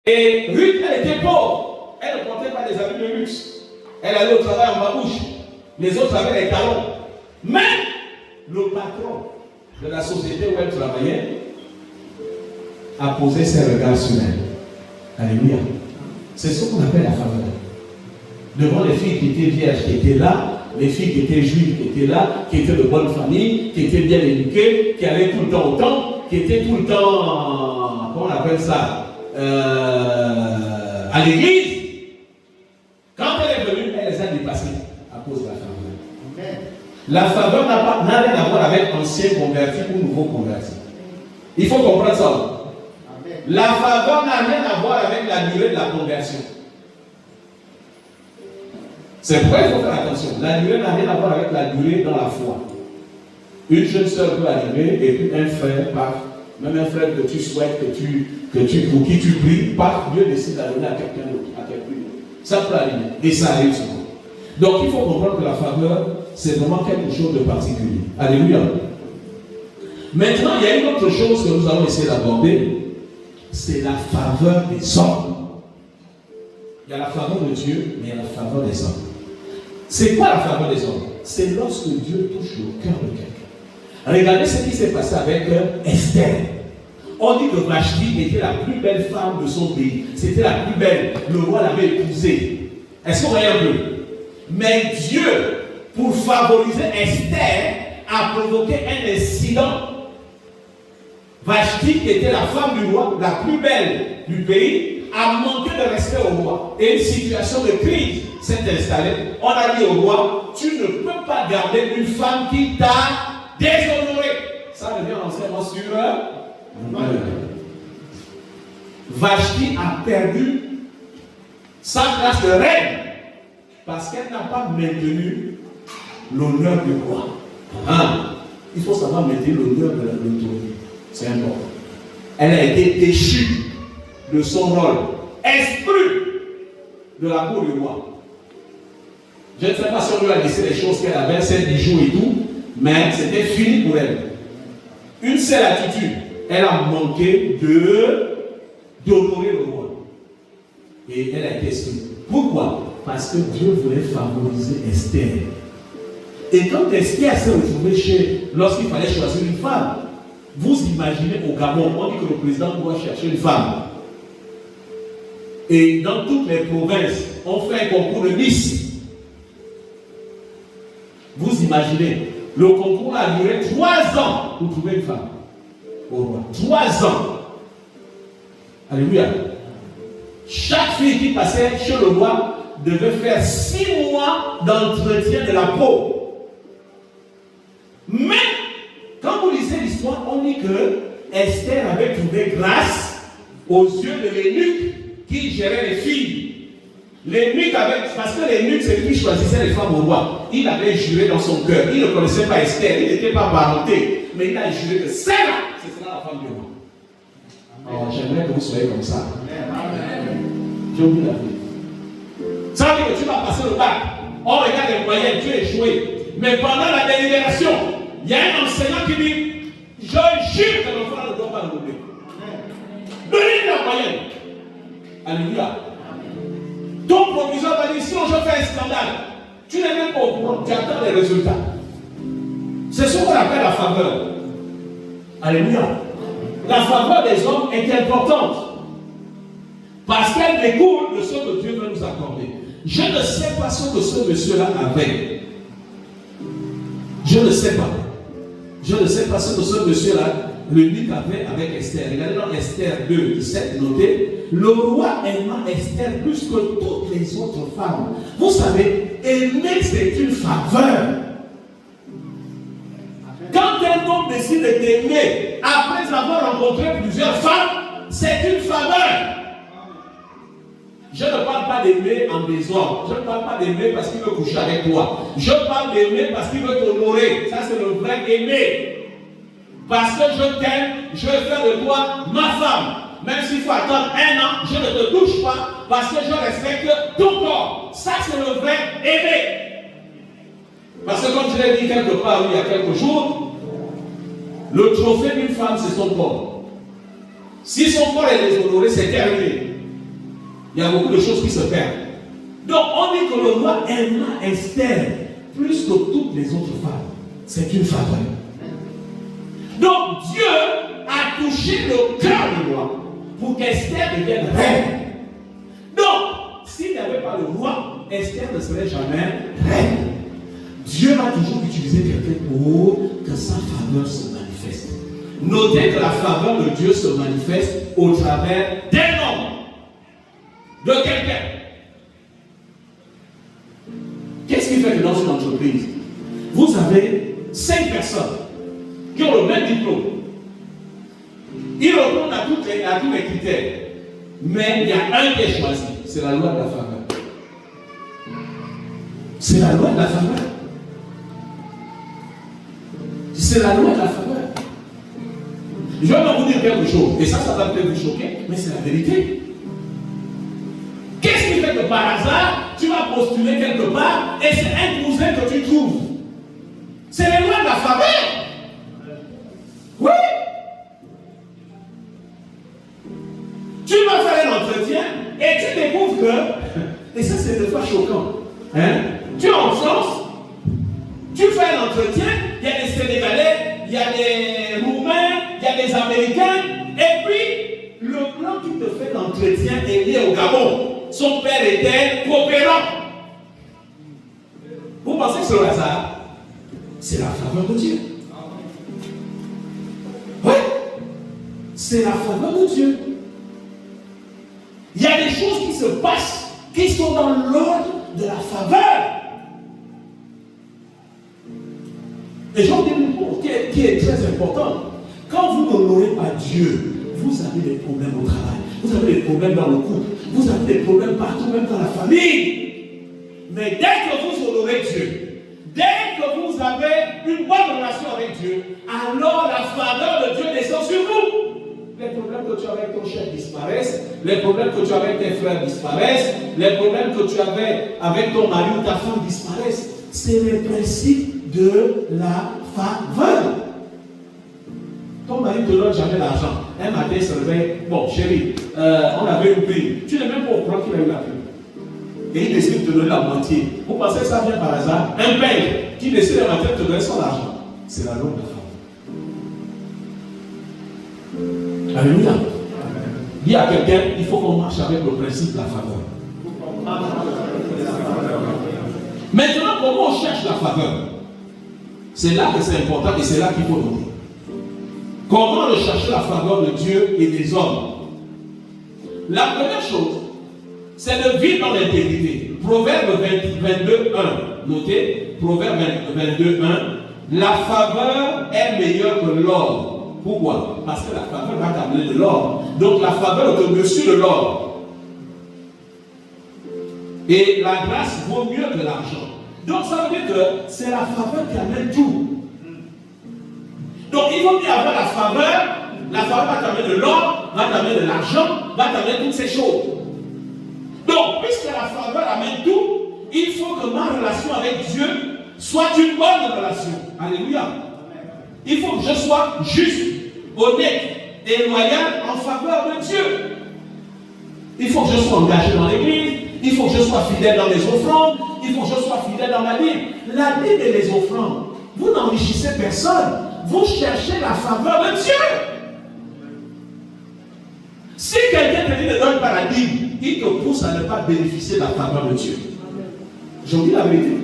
Et Ruth, elle était pauvre. Elle ne portait pas des habits de luxe. Elle allait au travail en babouche. Les autres avaient des talons. Mais le patron de la société où elle travaillait a posé ses regards sur elle. Alléluia. C'est ce qu'on appelle la faveur. Devant les filles qui étaient vierges, qui étaient là, les filles qui étaient juives, qui étaient là, qui étaient de bonne famille, qui étaient bien éduquées, qui allaient tout le temps au temple, qui étaient tout le temps, comment on appelle ça, à l'église. Quand elle est venue, elle les a dépassées à cause de la faveur. Amen. La faveur n'a rien à voir avec ancien converti ou nouveau converti. Il faut comprendre ça. Amen. La faveur n'a rien à voir avec la durée de la conversion. C'est pourquoi il faut faire attention. La durée n'a rien à voir avec la durée dans la foi. Une jeune sœur peut arriver et puis un frère part. Même un frère que tu souhaites, pour qui tu pries, part, Dieu décide d'amener à quelqu'un d'autre, à quelqu'un d'autre. Ça peut arriver. Et ça arrive souvent. Donc il faut comprendre que la faveur, c'est vraiment quelque chose de particulier. Alléluia. Maintenant, il y a une autre chose que nous allons essayer d'aborder. C'est la faveur des hommes. Il y a la faveur de Dieu, mais il y a la faveur des hommes. C'est quoi la faveur des hommes? C'est lorsque Dieu touche le cœur de quelqu'un. Regardez ce qui s'est passé avec Esther. On dit que Vashti était la plus belle femme de son pays. C'était la plus belle. Le roi l'avait épousée. Est-ce que vous voyez un peu? Mais Dieu, pour favoriser Esther, a provoqué un incident. Vashti, qui était la femme du roi, la plus belle du pays, a manqué de respect au roi. Et une situation de crise s'est installée. On a dit au roi, tu ne peux pas garder une femme qui t'a déshonoré. Ça devient l'enseignement sur Vashti a perdu sa place de reine parce qu'elle n'a pas maintenu l'honneur du roi. Il faut savoir maintenir l'honneur de l'autorité. C'est important. Elle a été déchue de son rôle, exclue de la cour du roi. Je ne sais pas si on lui a laissé les choses qu'elle avait, ses bijoux et tout, mais c'était fini pour elle. Une seule attitude, elle a manqué d'honorer le roi. Et elle a été exclue. Pourquoi? Parce que Dieu voulait favoriser Esther. Et quand Esther s'est retrouvée lorsqu'il fallait choisir une femme, vous imaginez au Gabon, on dit que le président doit chercher une femme. Et dans toutes les provinces, on fait un concours de Miss. Vous imaginez, le concours a duré 3 ans pour trouver une femme au roi. 3 ans. Alléluia. Chaque fille qui passait chez le roi devait faire 6 mois d'entretien de la peau. Mais, quand vous lisez l'histoire, on dit que Esther avait trouvé grâce aux yeux de l'eunuque qui gérait les filles. L'eunuque avait, parce que l'eunuque c'est lui qui choisissait les femmes au roi. Il avait juré dans son cœur. Il ne connaissait pas Esther, il n'était pas parenté. Mais il a juré que celle-là, ce sera la femme du roi. Alors j'aimerais que vous soyez comme ça. Je vous la vie. Ça veut dire que tu vas passer le bac. On regarde les moyennes, tu es échoué. Mais pendant la délibération, il y a un enseignant qui dit, je jure que l'enfant ne doit pas l'oublier. Donnez la moyenne. Alléluia. Ton proviseur va dire, sinon je fais un scandale. Tu n'es même pas au courant, tu attends les résultats. C'est ce qu'on appelle la faveur. Alléluia. La faveur des hommes est importante. Parce qu'elle découle de ce que Dieu veut nous accorder. Je ne sais pas ce que ce monsieur-là avait. Je ne sais pas. Je ne sais pas ce que ce monsieur-là, l'eunuque avait avec Esther. Regardez dans Esther 2, 17, notez. Le roi aima Esther plus que toutes les autres femmes. Vous savez, aimer c'est une faveur. Quand un homme décide de t'aimer après avoir rencontré plusieurs femmes, c'est une faveur. Je ne parle pas d'aimer en désordre. Je ne parle pas d'aimer parce qu'il veut coucher avec toi. Je parle d'aimer parce qu'il veut t'honorer. Ça, c'est le vrai aimer. Parce que je t'aime, je vais faire de toi ma femme. Même s'il faut attendre 1 an, je ne te touche pas parce que je respecte ton corps. Ça, c'est le vrai aimer. Parce que comme je l'ai dit quelque part il y a quelques jours, le trophée d'une femme, c'est son corps. Si son corps est déshonoré, c'est terminé. Il y a beaucoup de choses qui se perdent. Donc on dit que le roi aima Esther plus que toutes les autres femmes. C'est une faveur. Donc Dieu a touché le cœur du roi pour qu'Esther devienne reine. Donc, s'il n'y avait pas le roi, Esther ne serait jamais reine. Dieu va toujours utiliser quelqu'un pour que sa faveur se manifeste. Notez que la faveur de Dieu se manifeste au travers d'un homme, de quelqu'un. Qu'est-ce qui fait que dans une entreprise, vous avez 5 personnes qui ont le même diplôme? Ils répondent à tous les critères. Mais il y a un qui est choisi. C'est la loi de la faveur. C'est la loi de la faveur. C'est la loi de la faveur. Je vais vous dire quelque chose. Et ça va peut-être vous choquer, mais c'est la vérité. Qu'est-ce qui fait que par hasard, tu vas postuler quelque part et c'est un cousin que tu trouves? C'est les lois de la faveur. Oui. Tu vas faire un entretien et tu découvres que, et ça c'est des fois choquant, tu es en France, tu fais un entretien, il y a des Sénégalais, il y a des Roumains, il y a des Américains, et puis le blanc qui te fait l'entretien est né au Gabon. Son père était coopérant. Vous pensez que c'est le hasard? C'est la faveur de Dieu. Oui, c'est la faveur de Dieu. Il y a des choses qui se passent, qui sont dans l'ordre de la faveur. Et j'en dis une chose qui est très important. Quand vous n'honorez pas Dieu, vous avez des problèmes au travail, vous avez des problèmes dans le couple, vous avez des problèmes partout, même dans la famille. Mais dès que vous honorez Dieu, dès que vous avez une bonne relation avec Dieu, alors la faveur de Dieu descend sur vous. Les problèmes que tu as avec ton chef disparaissent, les problèmes que tu as avec tes frères disparaissent, les problèmes que tu avais avec ton mari ou ta femme disparaissent. C'est le principe de la faveur. Ton mari ne te donne jamais l'argent. Un matin, il se réveille. Bon, chérie, on avait une prime. Tu n'es même pas au courant qu'il a eu la prime. Et il décide de te donner la moitié. Vous pensez que ça vient par hasard? Un père qui décide un matin de te donner son argent. C'est la loi de la faveur. Alléluia. Dis à quelqu'un, il faut qu'on marche avec le principe de la faveur. Maintenant, comment on cherche la faveur? C'est là que c'est important et c'est là qu'il faut noter. Comment rechercher la faveur de Dieu et des hommes? La première chose, c'est de vivre dans l'intégrité. Proverbe 22, 1. Notez, Proverbe 22, 1. La faveur est meilleure que l'or. Pourquoi? Parce que la faveur va t'amener de l'or. Donc la faveur est au-dessus de l'or. Et la grâce vaut mieux que l'argent. Donc ça veut dire que c'est la faveur qui amène tout. Donc il faut bien avoir la faveur va t'amener de l'or, va t'amener de l'argent, va t'amener toutes ces choses. Donc, puisque la faveur amène tout, il faut que ma relation avec Dieu soit une bonne relation. Alléluia. Il faut que je sois juste, honnête et loyal en faveur de Dieu. Il faut que je sois engagé dans l'église, il faut que je sois fidèle dans les offrandes, il faut que je sois fidèle dans ma Bible. La Bible et les offrandes, vous n'enrichissez personne. Vous cherchez la faveur de Dieu. Si quelqu'un te dit ne donne pas la Bible, il te pousse à ne pas bénéficier de la faveur de Dieu. Je vous dis la vérité.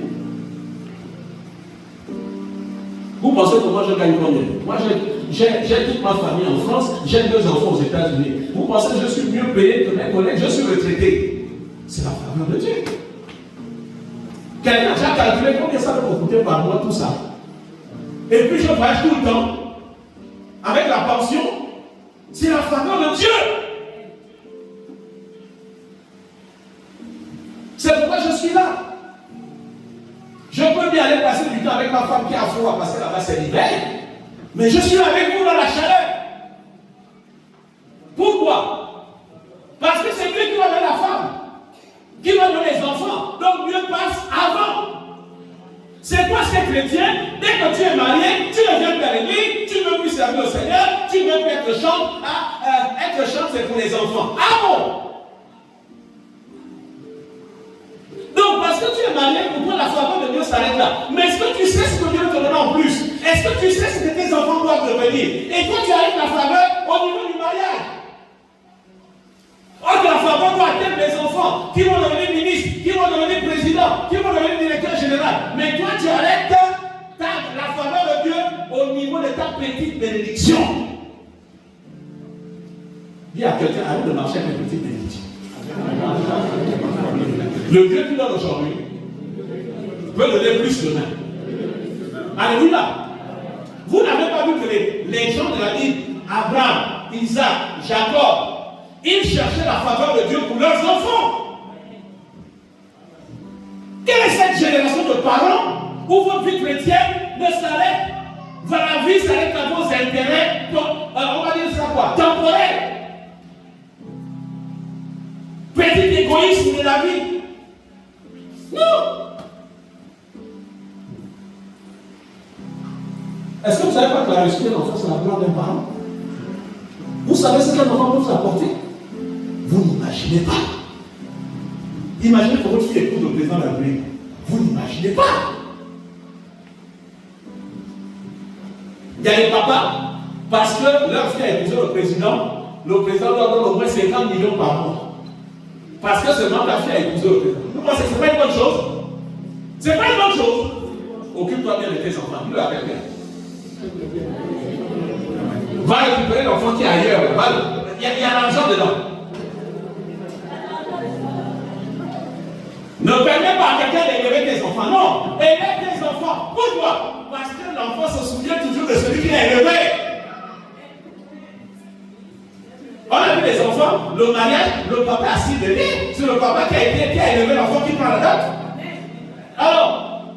Vous pensez que moi je gagne combien? Moi j'ai toute ma famille en France, j'ai 2 enfants aux États-Unis. Vous pensez que je suis mieux payé que mes collègues? Je suis retraité. C'est la faveur de Dieu. Quelqu'un a déjà calculé combien ça va me coûter par mois tout ça? Et puis je voyage tout le temps avec la pension. C'est la faveur de Dieu. C'est pourquoi je suis là. Je peux bien aller passer du temps avec ma femme qui a froid parce que là-bas c'est l'hiver. Mais je suis avec vous dans la chaleur. Pourquoi? Parce que c'est lui qui va donner la femme, qui va donner les enfants. Donc Dieu passe avant. C'est quoi ces chrétiens? Dès que tu es marié, tu ne viens pas à l'église, tu ne veux plus servir au Seigneur, tu ne veux plus être chante. Être chante, c'est pour les enfants. Ah bon? s'arrête là. Mais est-ce que tu sais ce que Dieu te donne en plus? Est-ce que tu sais ce que tes enfants doivent devenir? Et toi, tu as la faveur au niveau du mariage. Or, la faveur doit atteindre les enfants qui vont devenir ministres, qui vont devenir présidents, qui vont devenir directeurs généraux. Mais toi, tu arrêtes la faveur de Dieu au niveau de ta petite bénédiction. Dis à quelqu'un, arrête de marcher avec une petite bénédiction. Le Dieu qui donne aujourd'hui peut donner plus demain. Alléluia. Vous n'avez pas vu que les gens de la Bible, Abraham, Isaac, Jacob, ils cherchaient la faveur de Dieu pour leurs enfants. Quelle est cette génération de parents où votre vie chrétienne ne s'arrête, la vie s'arrête à vos intérêts, on va dire ça quoi? Temporels. Petit égoïsme de la vie. Non. Est-ce que vous savez pas que la réussite d'un enfant, c'est la gloire d'un parent? Vous savez ce qu'un enfant peut vous apporter? Vous n'imaginez pas. Imaginez que votre fille épouse le président de la République. Vous n'imaginez pas. Il y a des papas, parce que leur fille a épousé le président leur donne au moins 50 millions par mois. Parce que seulement ta fille a épousé le président. Vous pensez que ce n'est pas une bonne chose? Ce n'est pas une bonne chose. Occupe-toi bien de tes enfants. Dis-le à quelqu'un. Va récupérer l'enfant qui est ailleurs. Il y a l'argent dedans. Ne permets pas à quelqu'un d'élever tes enfants. Non, élève tes enfants. Pourquoi? Parce que l'enfant se souvient toujours de celui qui l'a élevé. On a vu les enfants, le mariage, le papa assis derrière. C'est le papa qui a élevé l'enfant qui prend la date. Alors,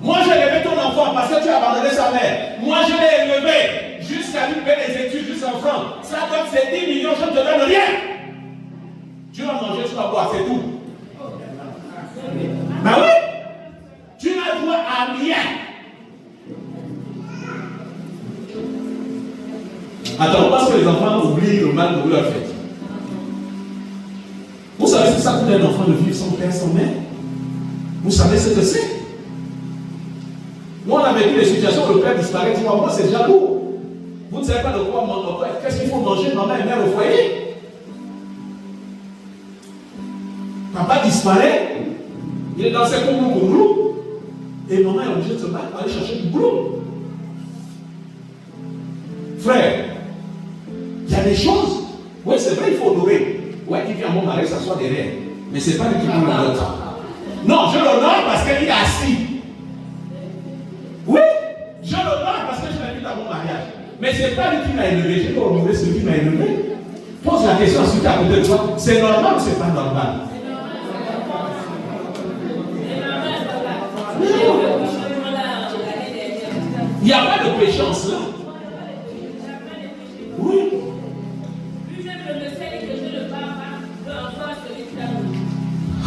moi j'ai élevé ton enfant parce que tu as abandonné sa mère. Moi je l'ai élevé jusqu'à lui payer les études jusqu'en France. Ça donne c'est 10 millions, je ne te donne rien. Tu vas manger, tu vas boire, c'est tout. Ben oui, tu n'as droit à rien. Attends, parce que les enfants oublient le mal que vous leur faites. Vous savez ce que ça coûte à un enfant de vivre sans père, sans mère? Vous savez ce que c'est? Nous, on a vécu des situations où le père disparaît, 3 mois, c'est déjà lourd. Vous ne savez pas de quoi manger. Qu'est-ce qu'il faut manger, maman et mère au foyer? Papa disparaît, il est dans ses boulot, et maman est obligée de se battre pour aller chercher du boulot. Frère, il y a des choses, oui c'est vrai, il faut honorer. Oui, il vient à mon mari s'asseoir derrière, mais c'est pas lui qui prend l'honneur. Non, je l'honore parce qu'il est assis. Oui, je l'honore parce que je l'invite à mon mariage. Mais c'est pas lui qui m'a élevé, je dois honorer celui qui m'a élevé. Pose la question à celui qui est à côté de toi, c'est normal ou c'est pas normal? Il n'y a pas de péché en cela. Oui. Plus je le sais que je ne parle pas, peu importe celui qui l'a voulu.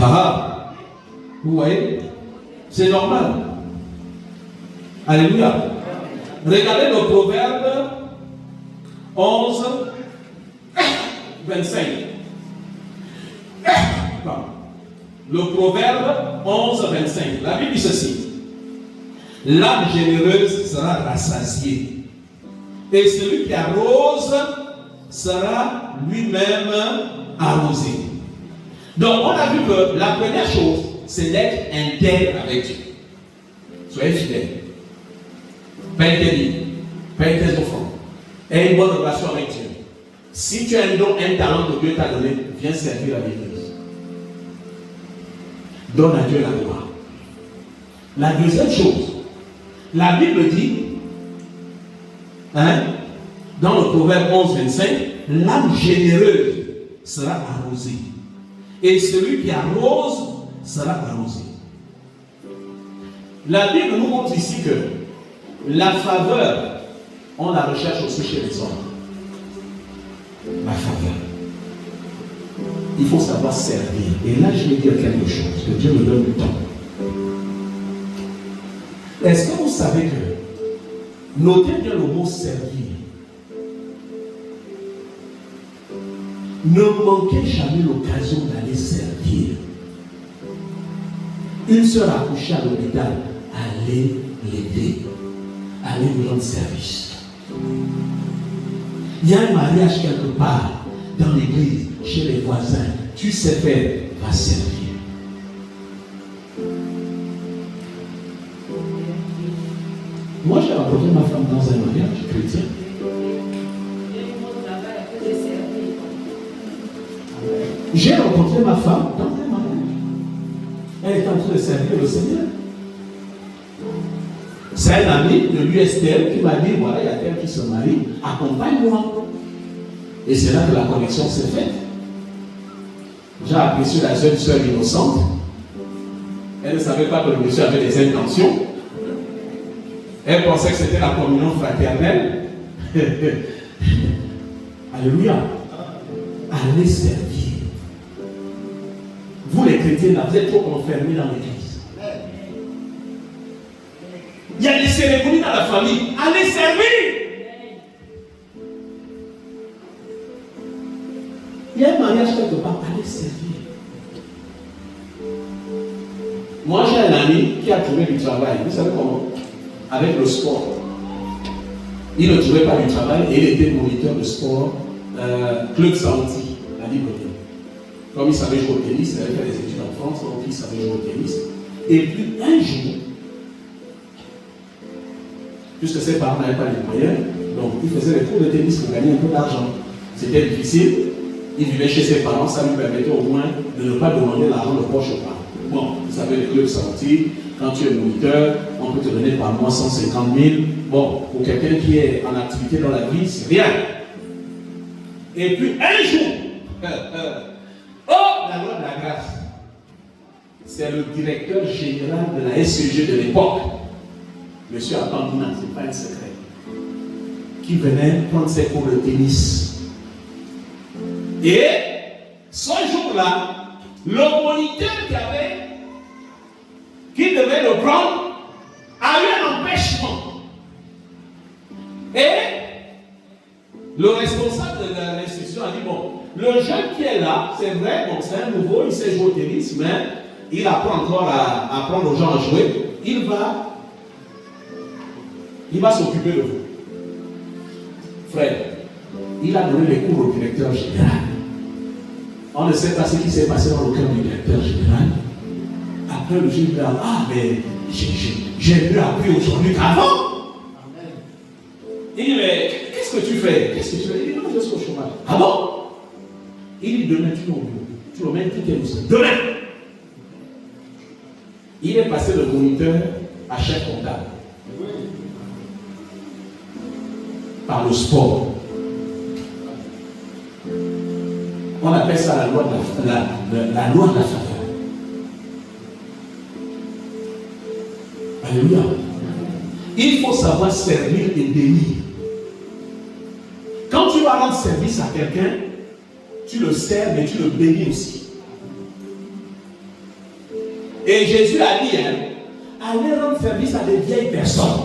Ah, vous voyez? C'est normal. Alléluia. Regardez le proverbe 11, 25. Le proverbe 11, 25. La Bible dit ceci. L'âme généreuse sera rassasiée, et celui qui arrose sera lui-même arrosé. Donc, on a vu que la première chose, c'est d'être intègre avec Dieu. Soyez fidèle. Paye tes livres, paye tes offrandes, aie une bonne relation avec Dieu. Si tu as un don, un talent que Dieu t'a donné, viens servir à l'Église. Donne à Dieu la gloire. La deuxième chose, la Bible dit, dans le proverbe 11, 25, l'âme généreuse sera arrosée, et celui qui arrose sera arrosé. La Bible nous montre ici que la faveur, on la recherche aussi chez les hommes. La faveur. Il faut savoir servir. Et là, je vais dire quelque chose, que Dieu me donne du temps. Est-ce que vous savez que, notez bien le mot servir, ne manquez jamais l'occasion d'aller servir. Une sœur accouchée à l'hôpital, allez l'aider. Allez lui rendre service. Il y a un mariage quelque part, dans l'église, chez les voisins. Tu sais faire, va servir. Moi, j'ai rencontré ma femme dans un mariage chrétien. J'ai rencontré ma femme dans un mariage. Elle est en train de servir le Seigneur. C'est un ami de l'USTL qui m'a dit, voilà, il y a quelqu'un qui se marie, accompagne-moi. Et c'est là que la connexion s'est faite. J'ai apprécié la jeune sœur innocente. Elle ne savait pas que le monsieur avait des intentions. Elle pensait que c'était la communion fraternelle. Alléluia. Allez servir. Vous les chrétiens, là, vous êtes trop enfermés dans l'église. Il y a des cérémonies dans la famille. Allez servir. Il y a un mariage quelque part. Allez servir. Moi, j'ai un ami qui a trouvé du travail. Vous savez comment? Avec le sport. Il ne trouvait pas du travail et il était moniteur de sport, Club Santi, à Libreville. Comme il savait jouer au tennis, il avait fait des études en France, donc il savait jouer au tennis. Et puis un jour, puisque ses parents n'avaient pas les moyens, donc il faisait des cours de tennis pour gagner un peu d'argent. C'était difficile. Il vivait chez ses parents, ça lui permettait au moins de ne pas demander l'argent de poche aux parents. Bon, vous savez, les clubs Santi, quand tu es moniteur, on peut te donner par mois 150 000. Bon, pour quelqu'un qui est en activité dans la vie, c'est rien. Et puis un jour, la loi de la grâce, c'est le directeur général de la SEG de l'époque, M. Abandina, ce n'est pas un secret, qui venait prendre ses cours de tennis. Et ce jour-là, le moniteur qui devait le prendre a eu un empêchement. Et le responsable de l'institution a dit, bon, le jeune qui est là, c'est vrai, bon, c'est un nouveau, il sait jouer au tennis, mais il apprend encore à apprendre aux gens à jouer. Il va s'occuper de vous. Frère, il a donné les cours au directeur général. On ne sait pas ce qui s'est passé dans le cœur du directeur général. Après le juge dit, ah, mais j'ai mieux appris aujourd'hui qu'avant. Il dit, mais qu'est-ce que tu fais? Qu'est-ce que tu fais? Il dit, non, je suis au chômage. Ah bon? Il dit, demain, tu le mets tout est douce. Demain! Il est passé de moniteur à chef comptable. Par le sport. On appelle ça la loi de la loi de la faveur. Alléluia. Il faut savoir servir et bénir. Quand tu vas rendre service à quelqu'un, tu le sers, mais tu le bénis aussi. Et Jésus a dit, allez rendre service à des vieilles personnes.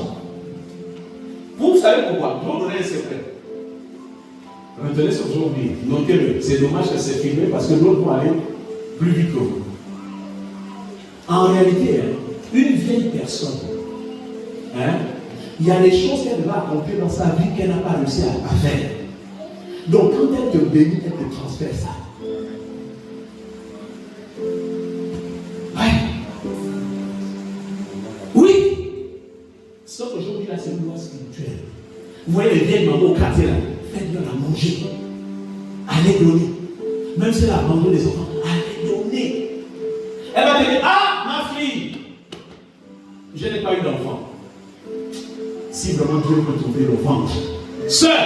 Vous savez pourquoi? Je vais vous donner un secret. Retenez ce aujourd'hui, notez-le. C'est dommage que c'est filmé parce que d'autres vont aller plus vite que vous. En réalité, une vieille personne, il y a des choses qu'elle va accomplir dans sa vie qu'elle n'a pas réussi à faire. Donc quand elle te bénit, elle te transfère ça. Oui. Sauf qu'aujourd'hui, là, c'est une loi spirituelle. Vous voyez les vieilles mamans au quartier là, faites-leur à manger. Allez donner. Même si elle a abandonné les enfants, allez donner. Elle va te dire, ah, ma fille, je n'ai pas eu d'enfant. Si vraiment Dieu peut trouver le ventre, sœur,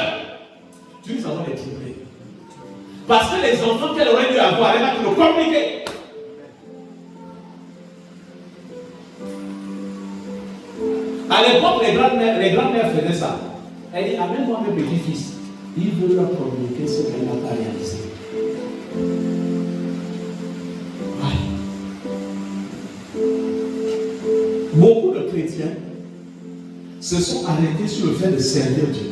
tu nous avons les trouver. Parce que les enfants qu'elle aurait dû avoir, elle va te le communiquer. À l'époque, les grands-mères faisaient ça. Elle dit, amène-moi mes petits-fils. Il veut leur communiquer ce qu'elle n'a pas réalisé. Beaucoup de chrétiens se sont arrêtés sur le fait de servir Dieu.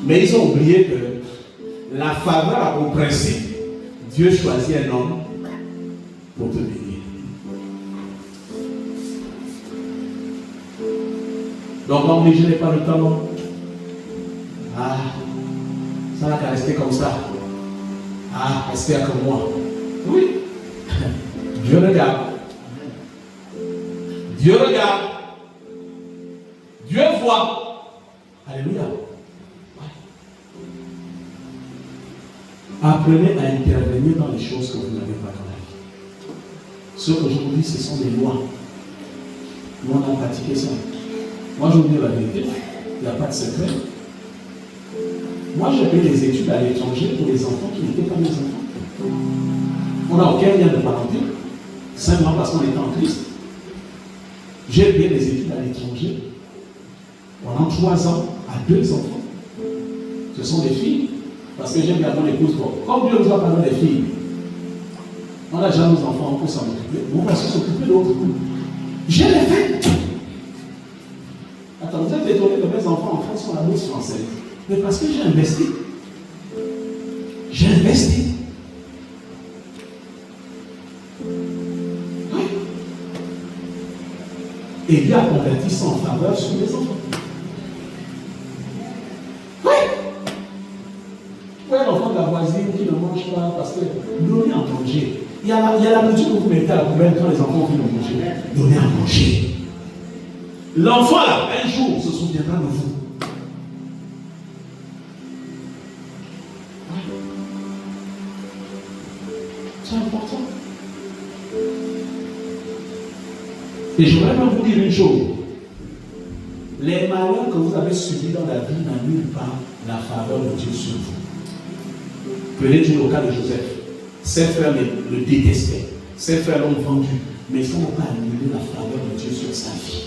Mais ils ont oublié que la faveur a pour principe, Dieu choisit un homme pour te bénir. Donc, on dit, je n'ai pas le temps. Ah, ça n'a qu'à rester comme ça. Ah, espère comme moi. Oui. Dieu regarde. Dieu regarde. Dieu voit. Alléluia. Apprenez à intervenir dans les choses que vous n'avez pas dans la vie. Ce que je vous dis, ce sont des lois. Nous, on a pratiqué ça. Moi, je vous dis la vérité. Il n'y a pas de secret. Moi, j'ai payé des études à l'étranger pour les enfants qui n'étaient pas mes enfants. On n'a aucun lien de parenté. Simplement parce qu'on était en Christ. J'ai payé des études à l'étranger pendant 3 ans à 2 enfants. Ce sont des filles. Parce que j'aime bien mon épouse. Comme Dieu nous a parlé des filles, on a déjà nos enfants, on peut s'en occuper. On va s'occuper de l'autre coup. Je l'ai fait. Attends, vous êtes étonné que mes enfants en France sont la bourse française. Mais parce que j'ai investi. J'ai investi. Oui. Et Dieu a converti ça en faveur sur les enfants. Oui. Oui, l'enfant de la voisine qui ne mange pas parce que donnez à manger. Il y a la nourriture que vous mettez à la poubelle quand les enfants viennent manger. Donnez à manger. L'enfant là, un jour, se souviendra de vous. C'est important. Et je voudrais même vous dire une chose. Les malheurs que vous avez subis dans la vie n'annulent pas la faveur de Dieu sur vous. Prenez toujours le cas de Joseph. Ses frères le détestaient. Ses frères l'ont vendu. Mais ça n'a pas annulé la faveur de Dieu sur sa vie.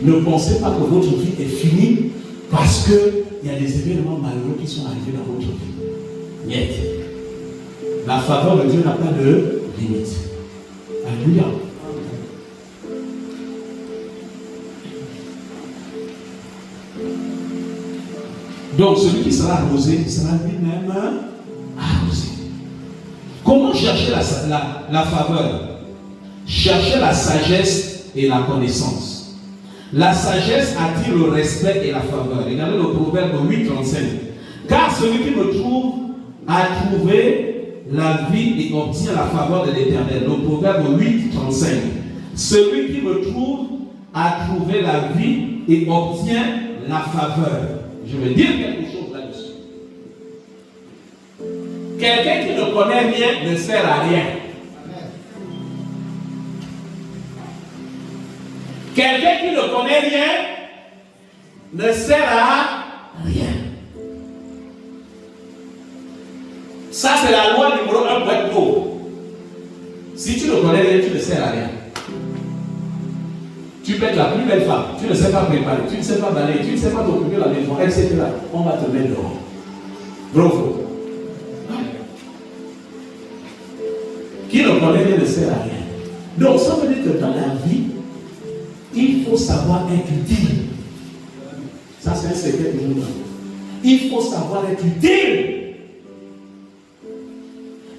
Ne pensez pas que votre vie est finie parce qu'il y a des événements malheureux qui sont arrivés dans votre vie. Niet. La faveur de Dieu n'a pas de limite. Alléluia. Donc celui qui sera arrosé sera lui-même arrosé. Comment chercher la faveur? Chercher la sagesse et la connaissance. La sagesse attire le respect et la faveur. Regardez le proverbe 8:35. Car celui qui me trouve a trouvé la vie et obtient la faveur de l'Éternel. Le proverbe 8:35. Celui qui me trouve a trouvé la vie et obtient la faveur. Je vais dire quelque chose là-dessus. Quelqu'un qui ne connaît rien ne sert à rien. Quelqu'un qui ne connaît rien ne sert à rien. Ça, c'est la loi numéro 1 pour être pauvre. Si tu ne connais rien, tu ne sers à rien. Tu peux être la plus belle femme, tu ne sais pas préparer, tu ne sais pas balayer, tu ne sais pas t'occuper de la maison, etc. On va te mettre dehors. Bravo. Qui ne connaît rien ne sert à rien. Donc, ça veut dire que dans la vie, il faut savoir être utile. Ça, c'est un secret que je vous donne. Il faut savoir être utile.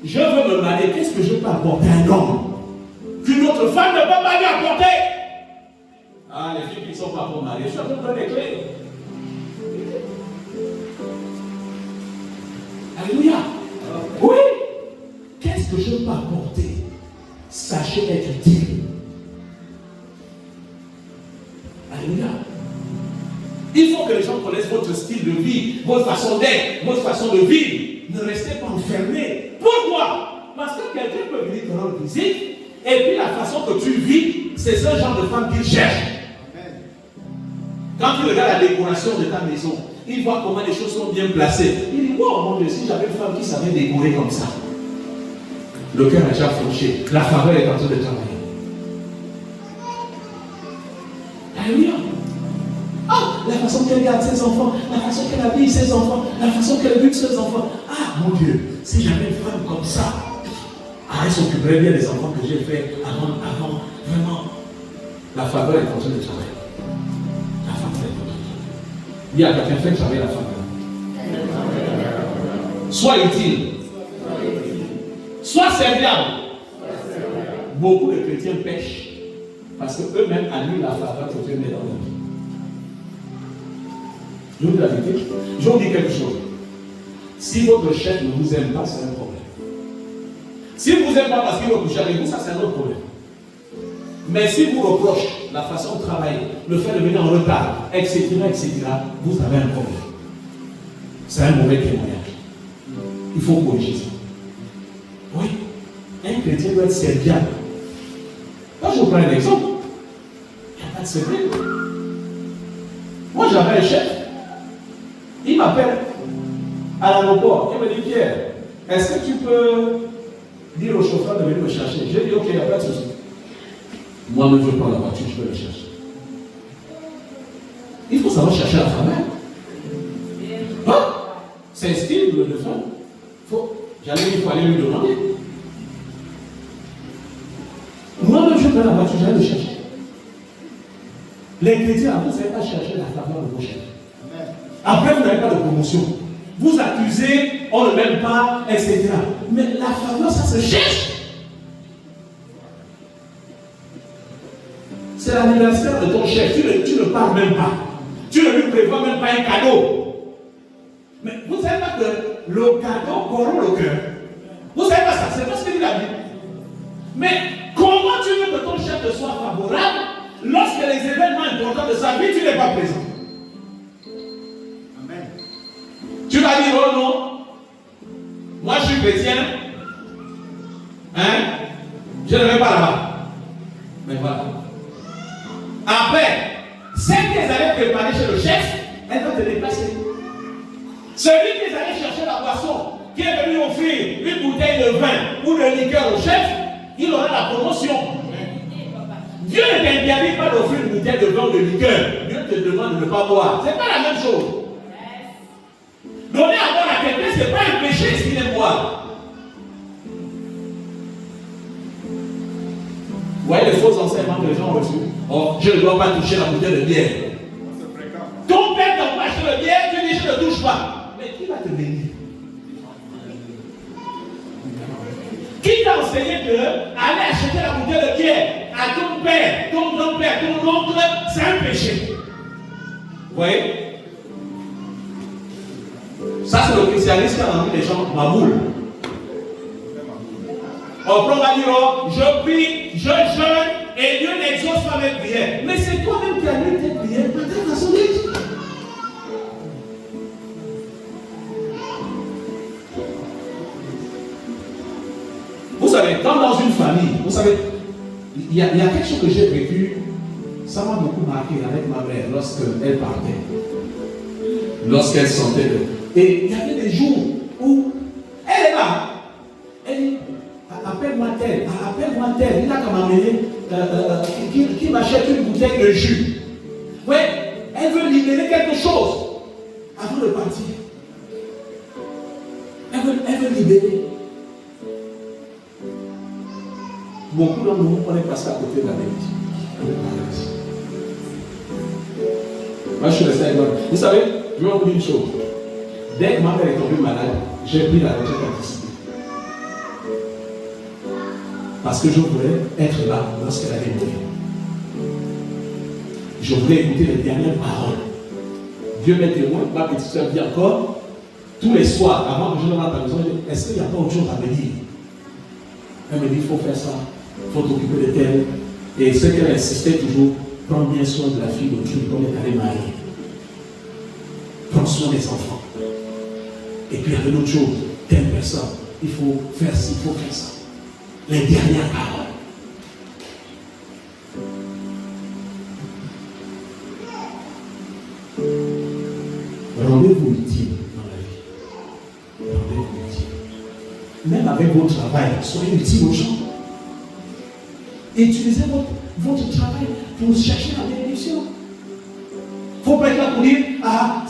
Je veux me marier. Qu'est-ce que je peux apporter à un homme qu'une autre femme ne peut pas lui apporter? Ah, les filles qui ne sont pas pour marier, je suis en train de donner des clés. Alléluia. Oui. Qu'est-ce que je peux apporter? Sachez être utile. Alléluia. Il faut que les gens connaissent votre style de vie, votre façon d'être, votre façon de vivre. Ne restez pas enfermés. Pourquoi? Parce que quelqu'un peut venir te rendre visite et puis la façon que tu vis, c'est ce genre de femme qu'il cherche. Quand tu regardes la décoration de ta maison, il voit comment les choses sont bien placées. Il dit, oh mon Dieu, si j'avais une femme qui savait décorer comme ça. Le cœur a déjà franchi. La faveur est en train de travailler. Alléluia. Ah, la façon qu'elle garde ses enfants, la façon qu'elle habille ses enfants, la façon qu'elle éduque ses enfants. Ah, mon Dieu, si j'avais une femme comme ça, elle s'occuperait bien des enfants que j'ai fait avant, vraiment. La faveur est en train de travailler. La faveur est en train de travailler. Il y a quelqu'un fait travailler la faveur. Sois utile. Sois serviable. Beaucoup de chrétiens pêchent. Parce qu'eux-mêmes annulent la faveur que Dieu met dans leur vie. Je vous dis la vérité. Je vous dis quelque chose. Si votre chef ne vous aime pas, c'est un problème. S'il ne vous aime pas parce qu'il veut coucher avec vous, ça c'est un autre problème. Mais s'il vous reproche la façon de travailler, le fait de venir en retard, etc., vous avez un problème. C'est un mauvais témoignage. Il faut corriger ça. Oui. Un chrétien doit être serviable. Quand je vous prends un exemple, il n'y a pas de secret. Moi j'avais un chef. Il m'appelle à l'aéroport. Il me dit, Pierre, est-ce que tu peux dire au chauffeur de venir me chercher? J'ai dit, ok, il n'y a pas de souci. Moi-même, je prends la voiture, je vais le chercher. Il faut savoir chercher la femme. Hein? C'est un style de femme. Il faut aller lui demander. Moi-même, je prends la voiture, je vais le chercher. Les chrétiens, vous n'avez pas cherché la faveur de vos chefs. Après, vous n'avez pas de promotion. Vous accusez, on ne m'aime pas, etc. Mais la faveur, ça se cherche. C'est l'anniversaire de ton chef. Tu ne parles même pas. Tu ne lui prévois même pas un cadeau. Mais vous ne savez pas que le cadeau corrompt le cœur. Vous ne savez pas ça. C'est pas ce que dit la Bible. Mais comment tu veux que ton chef te soit favorable lorsque les événements importants de sa vie, tu n'es pas présent? Amen. Tu vas dire, oh non, moi je suis chrétien. Hein? Je ne vais pas là-bas. Mais voilà. Après, celle qu'ils allaient préparer chez le chef, elle va te déplacer. Celui qui allait chercher la boisson, qui est venu offrir une bouteille de vin ou de liqueur au chef, il aura la promotion. Dieu ne t'interdit pas d'offrir une bouteille de vin ou de liqueur. Dieu te demande de ne pas boire. Ce n'est pas la même chose. Donner à boire à quelqu'un, ce n'est pas un péché s'il aime boire. Vous voyez les faux enseignements que les gens ont reçus. Oh, je ne dois pas toucher la bouteille de bière. Ton père t'envoie acheter la bière, tu dis je ne touche pas. Mais qui va te bénir? Qui t'a enseigné que aller acheter la bouteille de bière à ton père, ton grand-père, ton oncle, c'est un péché? Vous voyez? Ça, c'est le christianisme qui a rendu les gens maboules. On va dire, oh, je prie, je jeûne, et Dieu n'exauce pas mes prières. Mais c'est toi-même qui annules tes prières par ta façon d'être. Vous savez, comme dans une famille, vous savez, il y a quelque chose que j'ai vécu, ça m'a beaucoup marqué avec ma mère lorsqu'elle partait, lorsqu'elle sentait de... Et il y avait des jours où elle est là, elle dit, appelle-moi tel, il a qu'à m'amener, qui m'achète une bouteille de jus. Oui, elle veut libérer quelque chose avant de partir. Elle veut libérer. Beaucoup d'entre nous, on est passé à côté de la vérité. Moi, je suis resté avec moi. Vous savez, je vais vous dire une chose. Dès que ma mère est tombée malade, j'ai pris la retraite anticipée. Parce que je voulais être là lorsqu'elle allait mourir. Je voulais écouter les dernières paroles. Dieu m'est témoin, ma petite soeur dit encore, tous les soirs, avant que je ne rentre à la maison, est-ce qu'il n'y a pas autre chose à me dire? Elle me dit, il faut faire ça, il faut t'occuper de tel. Et ce qu'elle insistait toujours, prends bien soin de la fille d'autrui, comme elle est mariée. Prends soin des enfants. Et puis il y avait d'autres choses, telle personne, il faut faire ci, il faut faire ça. Les dernières paroles. Rendez-vous utile dans la vie. Rendez-vous utile. Même avec votre travail, soyez utile aux gens. Utilisez votre travail pour chercher la bénédiction. Il ne faut pas être là pour dire, ah,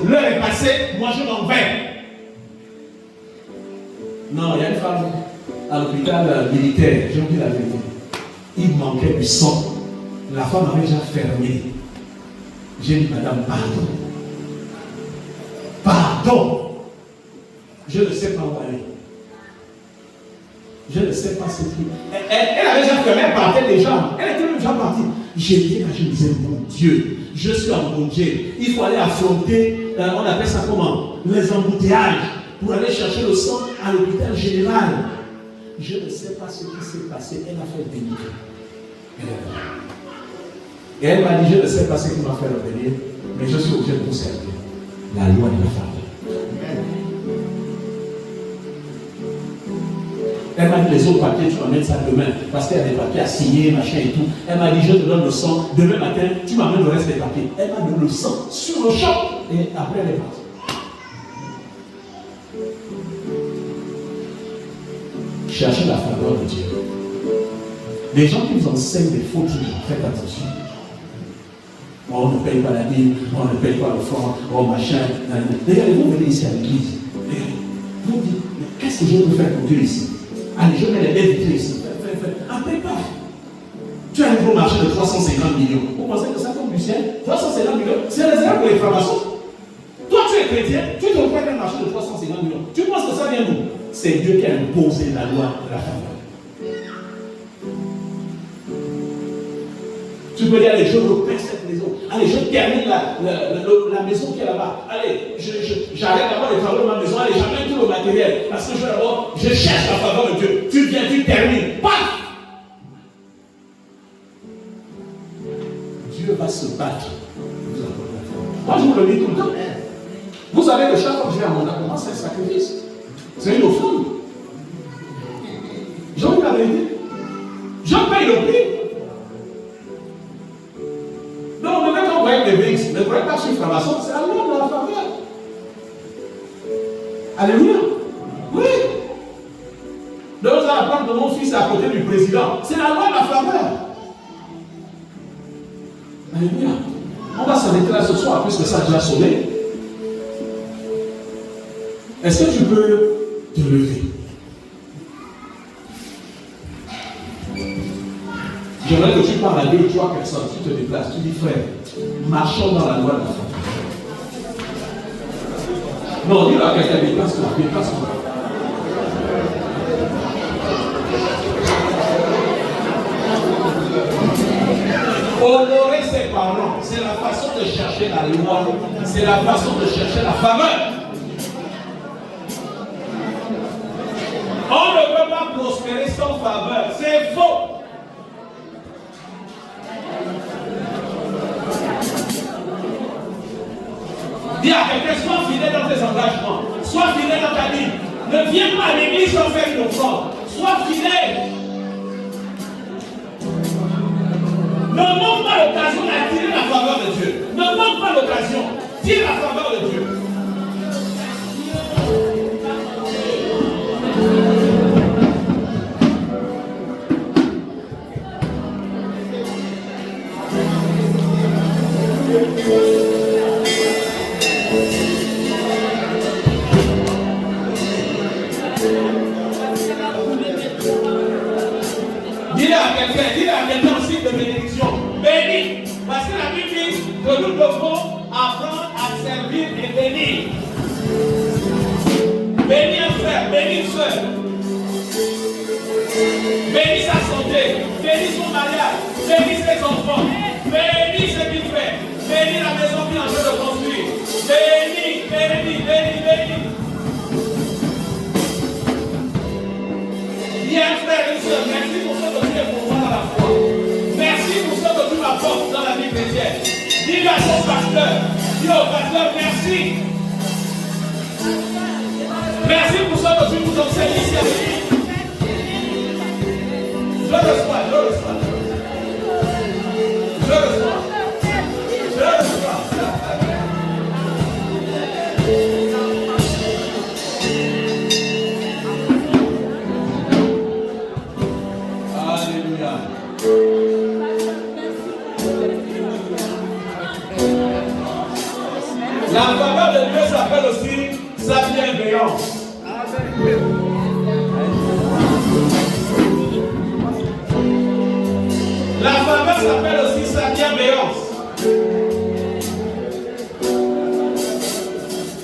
l'heure est passée, moi je m'en vais. Non, il y a une femme à l'hôpital militaire, j'ai oublié la vérité. Il manquait du sang. La femme avait déjà fermé. J'ai dit, madame, pardon. Pardon. Je ne sais pas où aller. Je ne sais pas ce qui. Elle avait déjà fermé, elle partait déjà. Elle était même déjà partie. J'étais là, je me disais, mon Dieu, je suis en danger. Il faut aller affronter, on appelle ça comment? Les embouteillages, pour aller chercher le sang à l'hôpital général. Je ne sais pas ce qui s'est passé. Elle a fait venir. Et elle m'a dit, je ne sais pas ce qui m'a fait revenir, mais je suis obligé de vous servir. La loi de la faveur. Elle m'a dit, les autres papiers, tu m'amènes ça demain, parce qu'il y a des papiers à signer, machin et tout. Elle m'a dit, je te donne le sang, demain matin, tu m'amènes le reste des papiers. Elle m'a donné le sang sur le champ, et après elle est partie. Cherchez la faveur de Dieu. Les gens qui vous enseignent des faux trucs, faites attention. On ne paye pas la Bible, on ne paye pas le franc, oh machin. Regardez, vous venez ici à l'église. Vous dites, mais qu'est-ce que je peux faire pour Dieu ici? Allez, je mets les belles vitrines ici. On ne paye pas. Tu as un gros marché de 350 millions. Vous pensez que ça tombe du ciel? 350 millions, c'est réservé pour les francs-maçons. Toi, tu es chrétien, tu te prends un marché de 350 millions. Tu penses que ça vient d'où? C'est Dieu qui a imposé la loi de la faveur. Tu peux dire, allez, je repère cette maison. Allez, je termine la maison qui est là-bas. Allez, j'arrête d'abord les travaux de ma maison. Allez, j'amène tout le matériel. Parce que je cherche la faveur de Dieu. Tu viens, tu termines. Paf! Dieu va se battre. Moi, je vous le dis tout le temps. Vous savez que chaque fois que je viens à mon appartement, c'est un sacrifice. C'est une offrande. J'ai envie de la vérité. Je paye le prix. Donc, le mec, on voit les BX, ne voyez pas sur le franc-maçon, c'est la loi de la faveur. Alléluia. Oui. Donc, vous allez apprendre que mon fils est à côté du président. C'est la loi de la faveur. Alléluia. On va s'arrêter là ce soir, puisque ça a déjà sonné. Est-ce que tu peux te lever? J'aimerais que tu parles à 2 ou 3 personnes, tu te déplaces, tu dis frère, marchons dans la loi de la faveur. Non, dis-le à quelqu'un, déplace-toi, déplace-toi. Honorer ses parents, c'est la façon de chercher la loi, c'est la façon de chercher la faveur. On ne peut pas prospérer sans faveur, c'est faux. Dis à quelqu'un, sois fidèle dans tes engagements, sois fidèle dans ta vie. Ne viens pas à l'église sans faire une offrande, sois fidèle. Ne manque pas l'occasion d'attirer la faveur de Dieu. Ne manque pas l'occasion, tire la faveur de Dieu. Dis à quelqu'un aussi de bénédiction. Bénis. Parce que la Bible dit que nous devons apprendre à servir et bénir. Bénis un frère, bénis une soeur. Bénis sa santé, bénis son mariage, bénis ses enfants, bénis ce qu'il fait, bénis la maison qu'il est en train de construire. Bénis, bénis, bénis, bénis. Dis un frère, une soeur, merci pour ce que tu es pour moi dans la foi. Merci pour ce que tu m'apportes dans la vie chrétienne. Dis à ton pasteur, dis au pasteur, merci. Merci pour ce que tu nous enseignes ici avec nous. Je reçois, je reçois. Je reçois. Je reçois. Alléluia. La faveur de Dieu s'appelle aussi sa bienveillance.